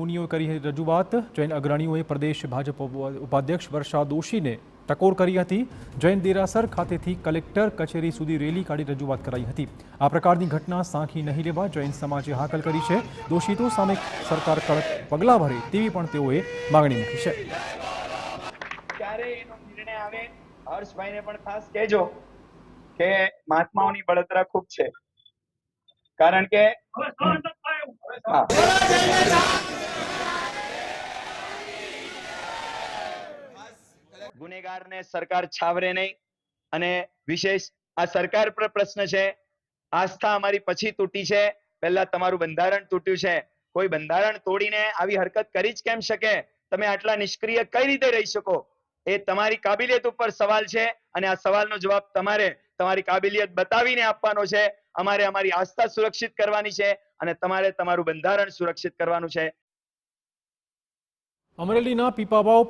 મુનિઓએ કરી રજૂઆત। જૈન અગ્રણીઓએ પ્રદેશ ભાજપ ઉપાધ્યક્ષ વર્ષા દોશીને ટકોર કરી હતી। જૈન દેરાસર ખાતેથી કલેક્ટર કચેરી સુધી રેલી કાઢી રજૂઆત કરાઈ હતી। આ પ્રકારની ઘટના સાંખી નહીં લેવા જૈન સમાજે હાકલ કરી છે। દોષિતો સામે સરકાર કડક પગલાં ભરે તેવી પણ તેઓએ માંગણી મૂકી છે। ત્યારે એનો નિર્ણય આવે હર્ષભાઈને પણ ખાસ કહેજો કે મહાત્માઓની બળતરા ખૂબ છે, કારણ કે ગુનેગારને સરકાર છાવરે નહીં। અને વિશેષ આ સરકાર પર પ્રશ્ન છે, આસ્થા અમારી પછી તૂટી છે, પહેલા તમારું બંધારણ તૂટ્યું છે। કોઈ બંધારણ તોડીને આવી હરકત કરી જ કેમ શકે? તમે આટલા નિષ્ક્રિય કઈ રીતે રહી શકો? એ તમારી કાબિલિયત ઉપર સવાલ છે અને આ સવાલનો જવાબ તમારે તમારી કાબિલિયત બતાવીને આપવાનો છે। અમારે અમારી આસ્થા સુરક્ષિત કરવાની છે અને તમારે તમારું બંધારણ સુરક્ષિત કરવાનું છે। અમરેલીના પીપાવાવ